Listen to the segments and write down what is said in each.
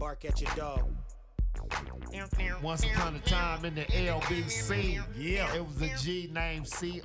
bark at your dog. Once upon a time in the LBC, yeah, it was a G named CROKKE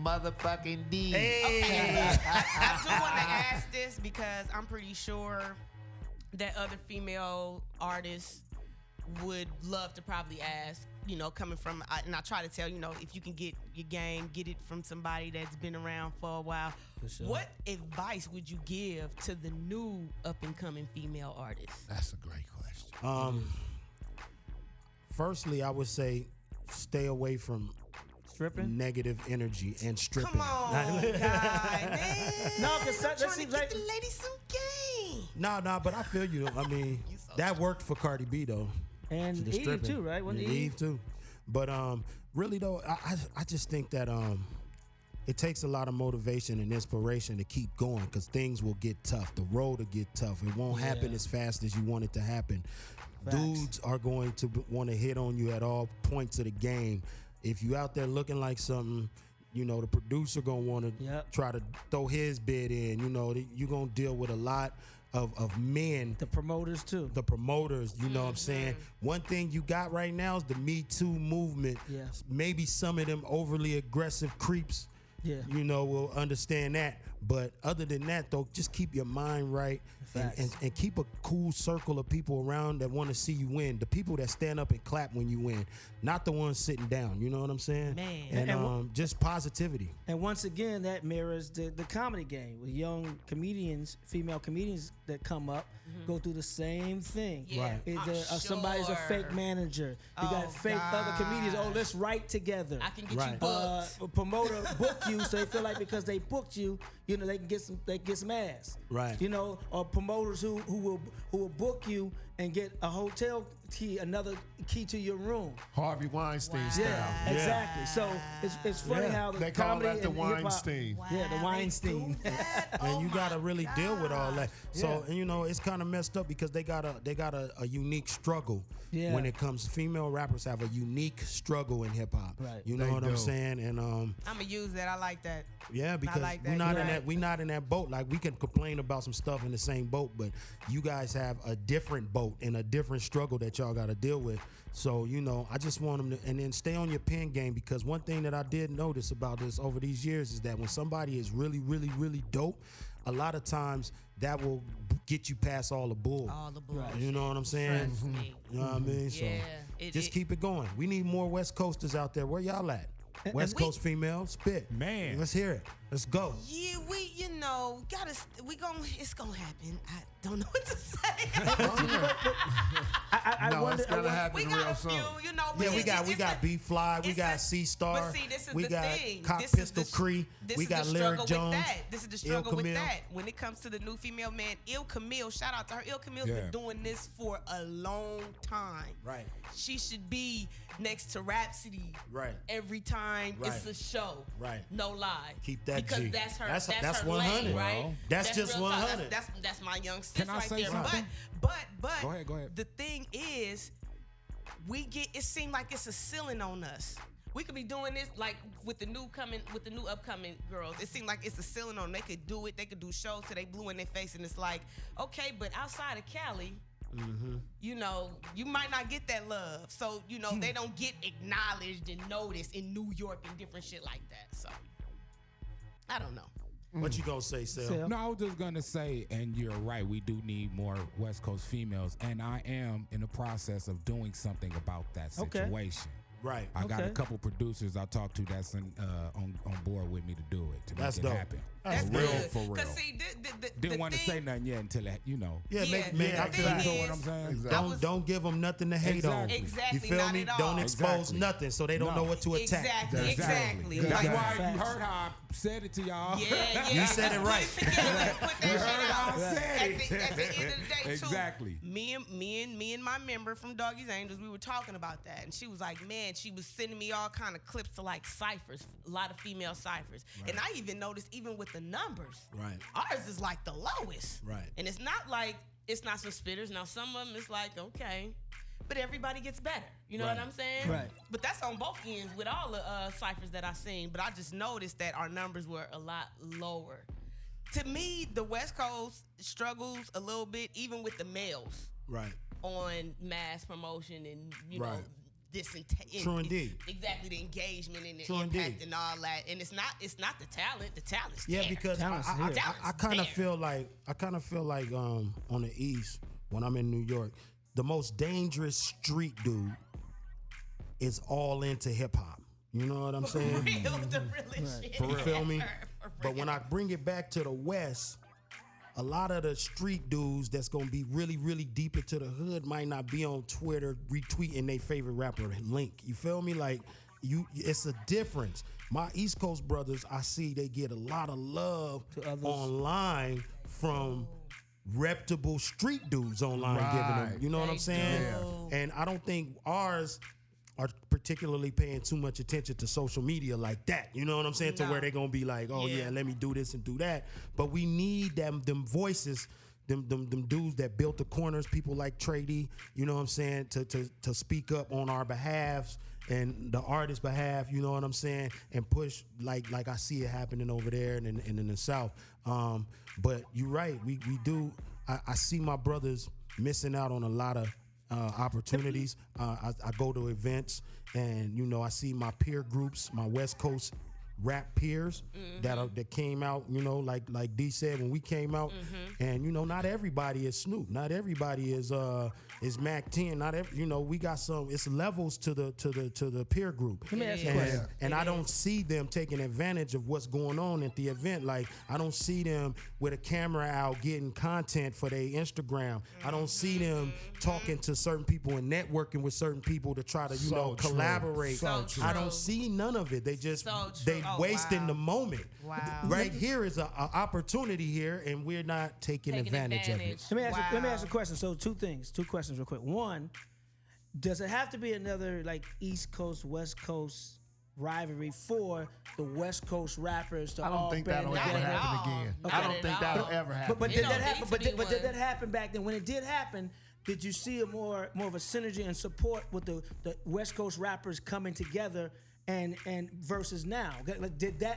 motherfucking D. Hey. Okay. I do want to ask this because I'm pretty sure that other female artists would love to probably ask, you know, coming from, and I try to tell, you know, if you can get your game, get it from somebody that's been around for a while. For sure. What advice would you give to the new up-and-coming female artists? That's a great question. Firstly, I would say stay away from stripping, negative energy, and stripping. Come on, guy, man. No, because that trying seems to like get the ladies some game. No, but I feel you. I mean, that worked for Cardi B though, and Eve too, right? And Eve too. But really though, I just think that it takes a lot of motivation and inspiration to keep going because things will get tough. The road will get tough. It won't happen as fast as you want it to happen. Facts. Dudes are going to want to hit on you at all points of the game. If you out there looking like something, you know, the producer going to want to try to throw his bid in. You know, you're going to deal with a lot of men. The promoters too. The promoters, you know what I'm saying? One thing you got right now is the Me Too movement. Yes. Maybe some of them overly aggressive creeps, you know, will understand that. But other than that, though, just keep your mind right and keep a cool circle of people around that want to see you win. The people that stand up and clap when you win, not the ones sitting down. You know what I'm saying? Man. And just positivity. And once again, that mirrors the comedy game with young comedians, female comedians that come up, go through the same thing. Yeah, right. Somebody's a fake manager. You got fake other comedians. Oh, let's write together. I can get you booked. A promoter book you, so they feel like because they booked you, you know, they can get some ass. Right. You know, or promoters who will book you and get a hotel key, another key to your room. Harvey Weinstein style. Yeah, exactly. So it's funny how the they call comedy that the and Weinstein. Yeah, the Weinstein. And you gotta really deal with all that. So and you know it's kind of messed up because they got a unique struggle when it comes. Female rappers have a unique struggle in hip hop. Right. You know what I'm saying? And I'm gonna use that. I like that. Yeah, because we're not in that boat. Like we can complain about some stuff in the same boat, but you guys have a different boat and a different struggle that y'all got to deal with. So you know, I just want them to, and then stay on your pen game because one thing that I did notice about this over these years is that when somebody is really, really, really dope, a lot of times that will get you past all the bull. All the bull. You know what I'm saying? You know what I mean? So just keep it going. We need more West Coasters out there. Where y'all at? West Coast female, spit. Man. Let's hear it. Let's go. Yeah, it's gonna happen. I don't know what to say. I wonder. It's gonna happen We real got a soon. few, you know. Yeah, we got B Fly, we got C Star, But see, this is we the got thing. Cock This is Pistol the- Cree, This we is got the Lyric struggle Jones. with that. This is the struggle with Camille. that. When it comes to the new female man, Ill Camille, shout out to her. Ill Camille's been doing this for a long time. Right. She should be next to Rhapsody. Right. Every time it's a show. Right. No lie. Keep that because G. that's her. That's her 100. lane, right? That's just real talk. 100. That's my young sis Can I right say there. something? But Go ahead. the thing is, it seems like it's a ceiling on us. We could be doing this like with the new upcoming girls. It seems like it's a ceiling on them. They could do it. They could do shows till they blue in their face, and it's like, okay, but outside of Cali, you know, you might not get that love. So you know, they don't get acknowledged and noticed in New York and different shit like that. So I don't know. What you gonna say, Sel? No, I was just gonna say, and you're right, we do need more West Coast females, and I am in the process of doing something about that situation. Right. I got a couple producers I talked to that's on board with me to do it, to make it happen. That's real good. for real. Cause see, Didn't want to say nothing yet until that, you know. Yeah, Yeah, make the I feel thing like, You know what I'm saying? Exactly. don't give them nothing to hate on. Exactly, You feel not me? at all. Don't expose Exactly. nothing, so they don't know what to attack. Exactly. That's Like, why you heard how I said it to y'all. Yeah. You said it right. Put that You shit heard how I out. said At it. the end of the day, too. Exactly. Me and my member from Doggy's Angels, we were talking about that, and she was like, man, she was sending me all kind of clips of like ciphers, a lot of female ciphers, and I even noticed even with the numbers, Right. ours is like the lowest, Right. and it's not like it's not some spitters. Now some of them it's like okay, but everybody gets better. You know what I'm saying? Right. But that's on both ends with all the ciphers that I've seen. But I just noticed that our numbers were a lot lower To me, the West Coast struggles a little bit, even with the males. Right. On mass promotion and know this True indeed. Exactly, the engagement and the True impact indeed. and all that. And it's not the talent. The talent's Yeah, there. because I kind of feel like on the East when I'm in New York, the most dangerous street dude is all into hip hop. You know what I'm saying? The realest shit. You feel me? For But when I bring it back to the West, a lot of the street dudes that's gonna be really, really deep into the hood might not be on Twitter retweeting their favorite rapper link. You feel me? Like it's a difference. My East Coast brothers, I see they get a lot of love online from reputable street dudes online giving them. You know what I'm saying? Yeah. And I don't think ours are particularly paying too much attention to social media like that. You know what I'm saying? To where they're gonna be like, oh yeah, let me do this and do that. But we need them voices, them dudes that built the corners, people like Deee, you know what I'm saying, to speak up on our behalves and the artist's behalf, you know what I'm saying, and push like I see it happening over there and in the South. But you're right, we do. I see my brothers missing out on a lot of opportunities. I go to events and I see my peer groups, my West Coast rap peers that came out, like Dee said when we came out, and not everybody is Snoop, not everybody is Mac 10, not every, we got some. It's levels to the peer group. Let me ask you a question. And I don't see them taking advantage of what's going on at the event. Like I don't see them with a camera out getting content for their Instagram. I don't see them talking to certain people and networking with certain people to try to collaborate. I don't see none of it. They just wasting the moment. Wow. Right here is an opportunity here, and we're not taking advantage of it. Let me ask you a question. So two questions real quick. One, does it have to be another like East Coast, West Coast rivalry for the West Coast rappers to I don't think that'll ever happen again. Okay. I don't think that'll ever happen. But did that happen? But did that happen back then? When it did happen, did you see a more of a synergy and support with the West Coast rappers coming together and versus now? Like,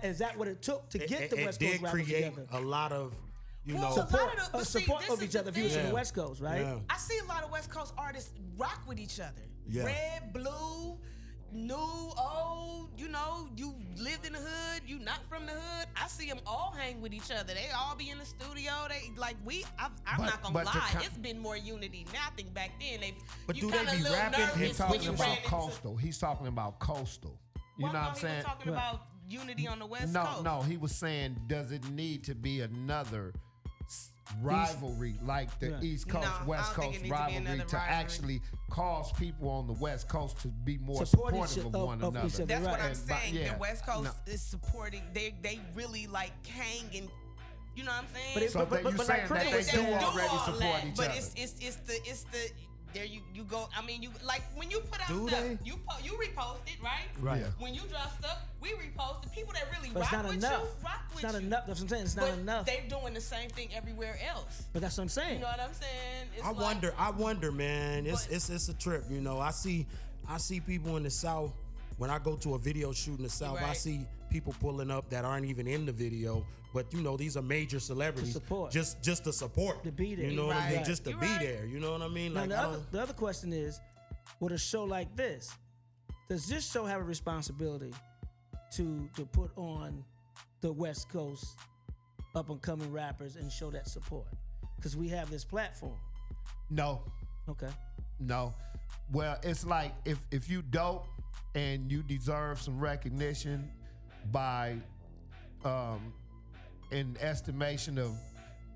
is that what it took to get the West Coast rappers together? It did create a lot of support of each other if you was in the West Coast, right? Yeah. I see a lot of West Coast artists rock with each other. Yeah. Red, blue, new, old, you lived in the hood, you not from the hood. I see them all hang with each other. They all be in the studio. I'm not gonna lie, it's been more unity now. I think back then But you do kind they of be little rapping? nervous He's when talking you about ran into- coastal. He's talking about coastal. You know what I'm saying? He was talking about unity on the West Coast. No, he was saying, does it need to be another rivalry like the East Coast, No, West I don't think Coast it needs to be rivalry another to rivalry. actually cause people on the West Coast to be more Support supportive of one of each another? other. That's what Right. I'm saying. Yeah. The West Coast No. is supporting. They really like hang and, you know what I'm saying? But it- So but you like saying Chris that they was do saying- already all support that, each but other? it's the there you go. I mean, you like when you put out Do stuff, they? you repost it, right? Right. Yeah. When you drop stuff, we repost the people that really But it's rock not with enough. you, rock with It's not you. enough. That's what I'm saying. It's not But enough. they're doing the same thing everywhere else. But that's what I'm saying. You know what I'm saying? It's I like- wonder, man. But- It's a trip, I see people in the South. When I go to a video shoot in the South, I Right. see people pulling up that aren't even in the video, but these are major celebrities. support. Just to support. To be there. You know what I mean? Right. Just to You're be right. there. You know what I mean? Now, Like the other question is, with a show like this, does this show have a responsibility to put on the West Coast up and coming rappers and show that support? Because we have this platform. No. Okay. No. Well, it's like if you dope and you deserve some recognition by in estimation of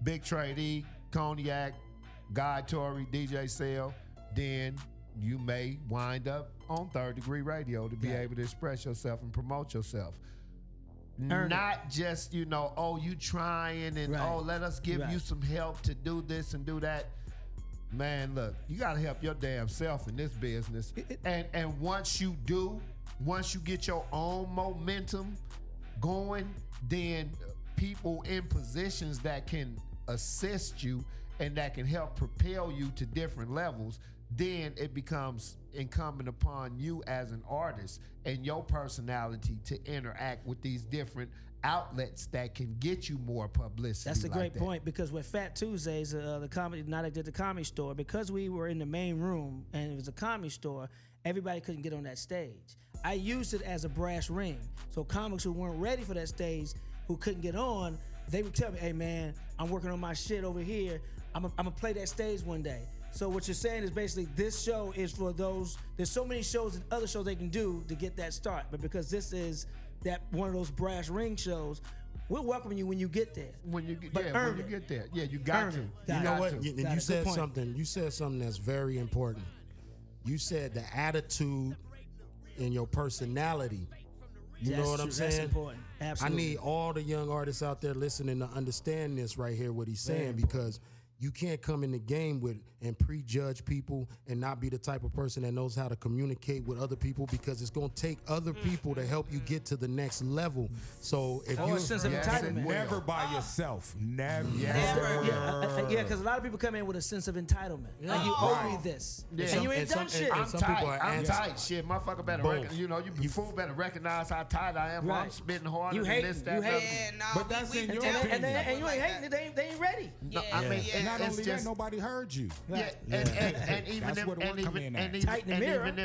Big Deee, Coniyac, Torry, DJ Sale, then you may wind up on Third Degree Radio to be able to express yourself and promote yourself. Earn Not just, you trying and Right. let us give Right. you some help to do this and do that. Man, look, you gotta help your damn self in this business. And once you get your own momentum going, then people in positions that can assist you and that can help propel you to different levels, then it becomes incumbent upon you as an artist and your personality to interact with these different outlets that can get you more publicity. That's a like great that. point, because with Fat Tuesdays, the comedy night I did the Comedy Store, because we were in the main room and it was a comedy store, everybody couldn't get on that stage. I used it as a brass ring. So comics who weren't ready for that stage, who couldn't get on, they would tell me, hey man, I'm working on my shit over here. I'm gonna play that stage one day. So what you're saying is basically this show is for those, there's so many shows and other shows they can do to get that start. But because this is that one of those brass ring shows, we'll welcome you when you get there. When you get, But yeah, earn when you it. get there. Yeah, you got Earn to. it. You Got You know got what? to. You, Got it. you said Good point. something. You said something that's very important. You said the attitude and your personality. You know what I'm saying? That's important. Absolutely. I need all the young artists out there listening to understand this right here, what he's saying, because you can't come in the game with and prejudge people and not be the type of person that knows how to communicate with other people, because it's going to take other people to help you get to the next level. So if Or you a sense of Yes, entitlement. it will. Never by yourself. Never. Yeah, because a lot of people come in with a sense of entitlement. Like you owe me this, Yeah. and you ain't And done some- shit. and I'm some tight. people are I'm anti- tight. Shit, motherfucker better Boom. you fool better recognize how tight I am. Right. I'm spitting harder You than hating, this, that, you and other. hating. Yeah, no, But that's in your dealt with opinion. stuff And you ain't like hating. that. They ain't ready. No, Yeah, I mean, yeah. And not it's only just, that, nobody heard you. yeah, Yeah. and even That's if where the work come in at. Tight in the mirror. even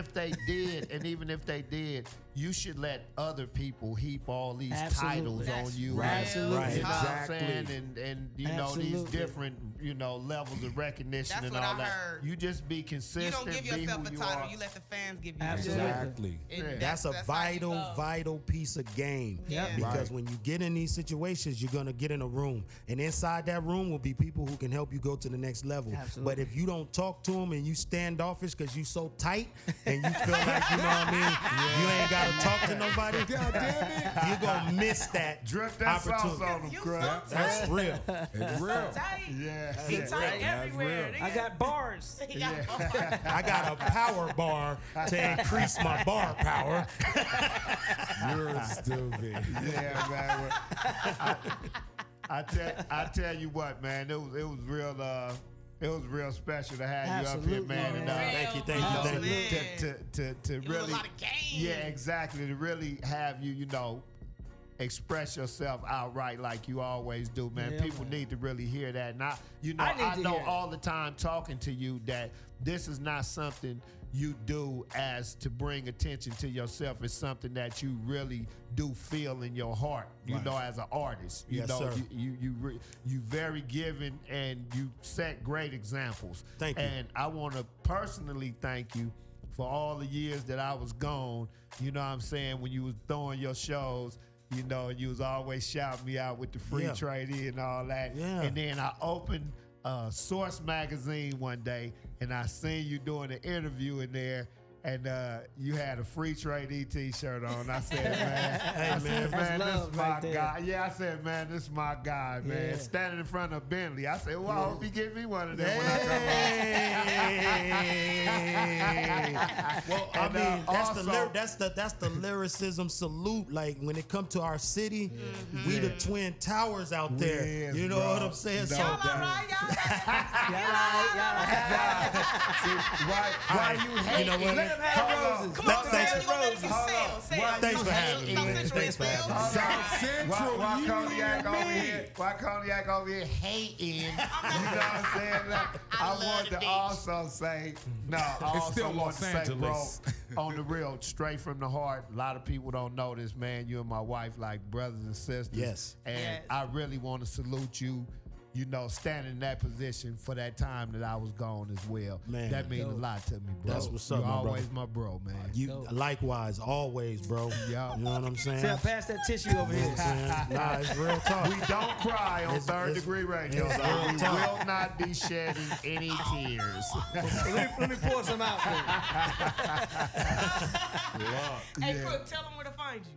if they did, you should let other people heap all these Absolutely. titles That's on you. real Absolutely. You know what I'm Exactly. saying? And you know, these Absolutely. different, levels of recognition That's and what all I that. heard. You just be consistent. You don't give be yourself who a you title. are. You let the fans give you Absolutely. Exactly. And That's a how you vital, go. vital piece of game. Yeah. Because Right. when you get in these situations, you're gonna get in a room, and inside that room will be people who can help you go to the next level. Absolutely. But if you don't talk to them and you standoffish because you so tight and you feel like you know what I mean, you ain't gotta talk to nobody. God damn it. You're gonna miss that Drip that sauce opportunity. on them, You crud. so tight. That's real. It's So real. tight. Yeah. He Yeah. tight everywhere. real. I got bars. He got I got a power bar to increase my bar power. You're stupid. Yeah, man. I tell you what, man. It was real special to have you up here, Absolutely, man. And, man. Thank you, you thank you, know, thank you. to It was really, a lot of game. yeah, exactly. To really have you, express yourself outright like you always do, man. Yeah, People man. need to really hear that. And I I need I to know hear it. all the time talking to you that this is not something you do as to bring attention to yourself. It's something that you really do feel in your heart, as an artist. Yes, sir. You very giving, and you set great examples. Thank you. And I want to personally thank you for all the years that I was gone. You know what I'm saying? When you was throwing your shows, you was always shouting me out with the free Yeah. tradie and all that. Yeah. And then I opened Source magazine one day, and I seen you doing an interview in there, and you had a free tradie T-shirt on. I said, man, man, man, that's this love is my right there. guy. Yeah, I said, man, this is my guy, man. Yeah. Standing in front of Bentley. I said, well, I hope he give me one of them when I come home. Well, I And, mean, also- that's the lyricism salute. Like when it come to our city, we the twin towers out there. is, You know bro. what I'm saying? No So Y'all all right? Why you hate You know what? Let him have roses. Come on, Thanks Sam. for- You gonna let him sell? Sell. Thanks for having me, South man. Central Thanks for sell? having me. South Central, Why you Coniyac and over me. here? Why Coniyac over here hating? You know what I'm saying? Like, I love want the to beach. also say, I It's also still want Los to say, bro, Angeles. on the real, straight from the heart. A lot of people don't know this, man. You and my wife like brothers and sisters. Yes. And Yes. I really want to salute you. Standing in that position for that time that I was gone as well. Man. That means a lot to me, bro. That's what's up, You're my brother. always my bro, man. You likewise, always, bro. Yeah. You know what I'm saying? Sam, pass that tissue over here. Nah, it's real talk. We don't cry on It's- Third it's- Degree Radio. it's So real we talk. will not be shedding any tears. Let me pour some out for you. Hey, Crook, tell them where to find you.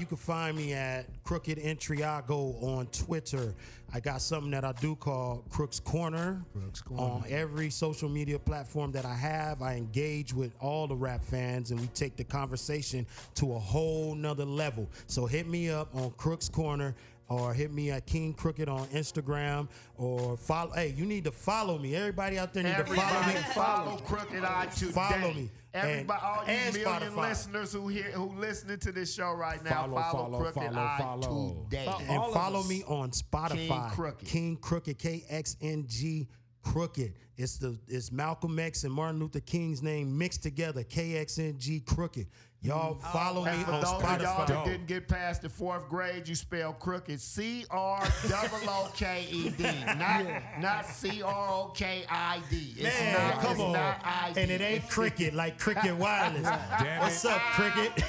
You can find me at Crooked in Triago on Twitter. I got something that I do called Crook's Corner. On every social media platform that I have, I engage with all the rap fans, and we take the conversation to a whole nother level. So hit me up on Crook's Corner or hit me at King Crooked on Instagram, or follow. Hey, you need to follow me. Everybody out there need to follow me. Follow Crooked Eye today. Follow me. Everybody, all you and million Spotify. listeners who listening to this show right now, Follow, Crooked Eye today. And follow me on Spotify. King Crooked. KXNG Crooked. It's Malcolm X and Martin Luther King's name mixed together. KXNG Crooked. Y'all follow me for on those Spotify. of y'all that didn't get past the 4th grade, you spell crooked CROOKED, not CROKID. It's not ID. And it ain't cricket like Cricket Wireless. What's up, Cricket?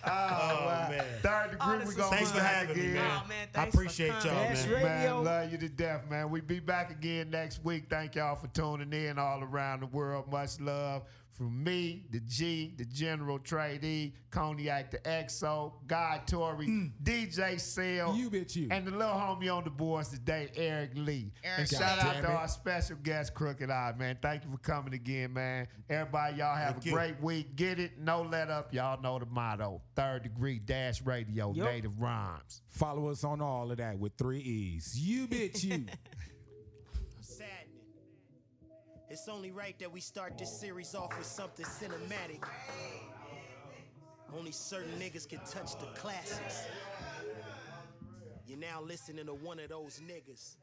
Oh, man. 3rd Degree, we gonna Thanks be for back having again. me, man. Oh, man, I thanks for appreciate y'all, coming. Dash man. Radio. Man, love you to death, man. We be back again next week. Thank y'all for tuning in all around the world. Much love from me, the G, the General Tradee, Coniyac, the XO, God Torry, DJ Sale, You bitch you. and the little homie on the boards today, Eric Lee. And shout out to our special guest, Crooked Eye, man. Thank you for coming again, man. Everybody, y'all have a great week. Get it, no let up. Y'all know the motto. 3rd Degree Dash Radio, Native Rhymes. Follow us on all of that with 3 E's. You bitch you. Saddening. It's only right that we start this series off with something cinematic. Only certain niggas can touch the classics. You're now listening to one of those niggas.